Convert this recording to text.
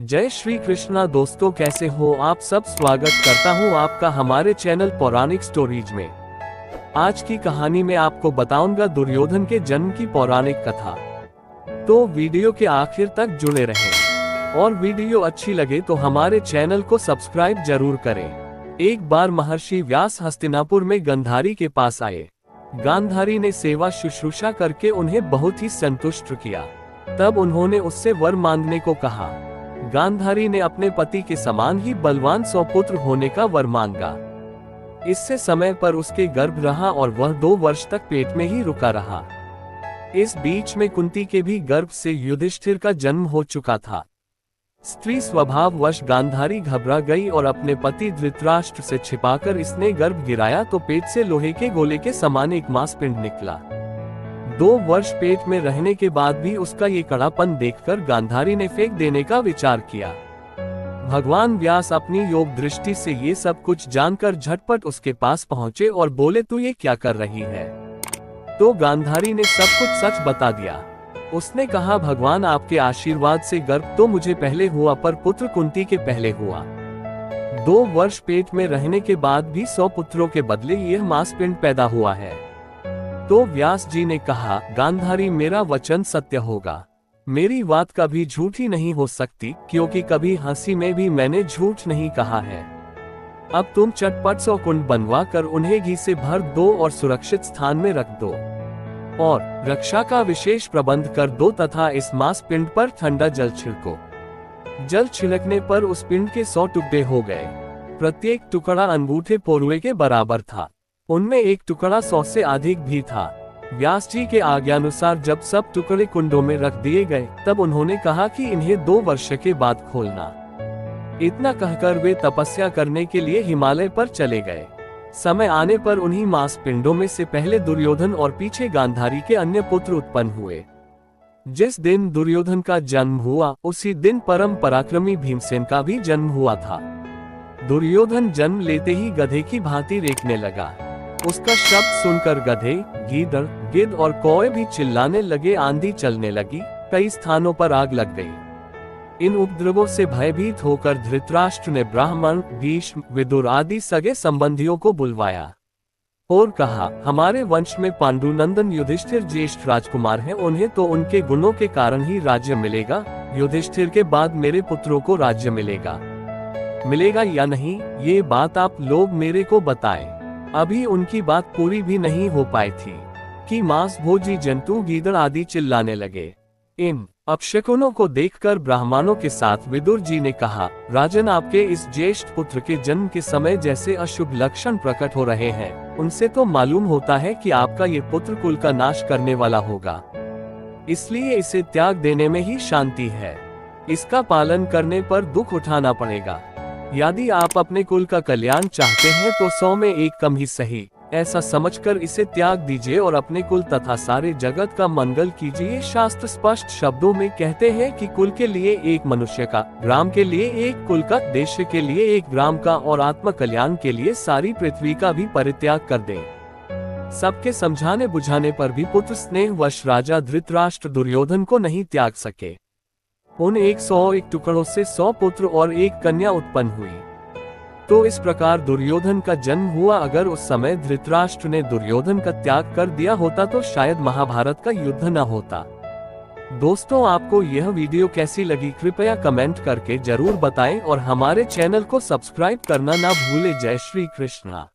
जय श्री कृष्णा दोस्तों, कैसे हो आप सब। स्वागत करता हूं आपका हमारे चैनल पौराणिक स्टोरीज में। आज की कहानी में आपको बताऊंगा दुर्योधन के जन्म की पौराणिक कथा। तो वीडियो के आखिर तक जुड़े रहें और वीडियो अच्छी लगे तो हमारे चैनल को सब्सक्राइब जरूर करें। एक बार महर्षि व्यास हस्तिनापुर में गांधारी के पास आए। गांधारी ने सेवा शुश्रूषा करके उन्हें बहुत ही संतुष्ट किया। तब उन्होंने उससे वर मांगने को कहा। गांधारी ने अपने पति के समान ही बलवान सौपुत्र होने का वर मांगा। इससे समय पर उसके गर्भ रहा और वह 2 वर्ष तक पेट में ही रुका रहा। इस बीच में कुंती के भी गर्भ से युधिष्ठिर का जन्म हो चुका था। स्त्री स्वभाववश गांधारी घबरा गई और अपने पति धृतराष्ट्र से छिपाकर इसने गर्भ गिराया तो पेट से लोहे के गोले के समान एक मांसपिंड निकला। 2 वर्ष पेट में रहने के बाद भी उसका ये कड़ापन देखकर गांधारी ने फेंक देने का विचार किया। भगवान व्यास अपनी योग दृष्टि से ये सब कुछ जानकर झटपट उसके पास पहुंचे और बोले, तू ये क्या कर रही है। तो गांधारी ने सब कुछ सच बता दिया। उसने कहा, भगवान आपके आशीर्वाद से गर्भ तो मुझे पहले हुआ पर पुत्र कुंती के पहले हुआ। 2 वर्ष पेट में रहने के बाद भी 100 पुत्रों के बदले यह मांसपिंड पैदा हुआ है। तो व्यास जी ने कहा, गांधारी मेरा वचन सत्य होगा। मेरी बात कभी झूठी नहीं हो सकती, क्योंकि कभी हंसी में भी मैंने झूठ नहीं कहा है। अब तुम चटपट 100 कुंड बनवा कर उन्हें घी से भर दो और सुरक्षित स्थान में रख दो और रक्षा का विशेष प्रबंध कर दो तथा इस मांस पिंड पर ठंडा जल छिड़को। जल छिड़कने पर उस पिंड के 100 टुकड़े हो गए। प्रत्येक टुकड़ा अंगूठे पोरुए के बराबर था। उनमें एक टुकड़ा 100 से अधिक भी था। व्यास जी के आज्ञानुसार जब सब टुकड़े कुंडों में रख दिए गए तब उन्होंने कहा कि इन्हें 2 वर्ष के बाद खोलना। इतना कहकर वे तपस्या करने के लिए हिमालय पर चले गए। समय आने पर उन्हीं मांस पिंडों में से पहले दुर्योधन और पीछे गांधारी के अन्य पुत्र उत्पन्न हुए। जिस दिन दुर्योधन का जन्म हुआ उसी दिन परम पराक्रमी भीमसेन का भी जन्म हुआ था। दुर्योधन जन्म लेते ही गधे की भांति रेंकने लगा। उसका शब्द सुनकर गधे, गीदड़, गिद्ध और कौवे भी चिल्लाने लगे। आंधी चलने लगी। कई स्थानों पर आग लग गई। इन उपद्रवों से भयभीत होकर धृतराष्ट्र ने ब्राह्मण, भीष्म, विदुर आदि सगे संबंधियों को बुलवाया और कहा, हमारे वंश में पांडुनंदन युधिष्ठिर ज्येष्ठ राजकुमार हैं। उन्हें तो उनके गुणों के कारण ही राज्य मिलेगा। युधिष्ठिर के बाद मेरे पुत्रों को राज्य मिलेगा या नहीं, ये बात आप लोग मेरे को बताएं। अभी उनकी बात पूरी भी नहीं हो पाई थी कि मांस भोजी जंतु गीदड़ आदि चिल्लाने लगे। इन अपशकुनों को देखकर ब्राह्मणों के साथ विदुर जी ने कहा, राजन, आपके इस ज्येष्ठ पुत्र के जन्म के समय जैसे अशुभ लक्षण प्रकट हो रहे हैं, उनसे तो मालूम होता है कि आपका ये पुत्र कुल का नाश करने वाला होगा। इसलिए इसे त्याग देने में ही शांति है। इसका पालन करने पर दुख उठाना पड़ेगा। यदि आप अपने कुल का कल्याण चाहते हैं तो 100 में 1 कम ही सही, ऐसा समझकर इसे त्याग दीजिए और अपने कुल तथा सारे जगत का मंगल कीजिए। शास्त्र स्पष्ट शब्दों में कहते हैं कि कुल के लिए 1 मनुष्य का, ग्राम के लिए 1 कुल का, देश के लिए 1 ग्राम का और आत्म कल्याण के लिए सारी पृथ्वी का भी परित्याग कर दें। सबके समझाने बुझाने पर भी पुत्र स्नेहवश राजा धृतराष्ट्र दुर्योधन को नहीं त्याग सके। उन 101 टुकड़ों से 100 पुत्र और 1 कन्या उत्पन्न हुई। तो इस प्रकार दुर्योधन का जन्म हुआ। अगर उस समय धृतराष्ट्र ने दुर्योधन का त्याग कर दिया होता तो शायद महाभारत का युद्ध न होता। दोस्तों, आपको यह वीडियो कैसी लगी कृपया कमेंट करके जरूर बताएं और हमारे चैनल को सब्सक्राइब करना ना भूलें। जय श्री कृष्णा।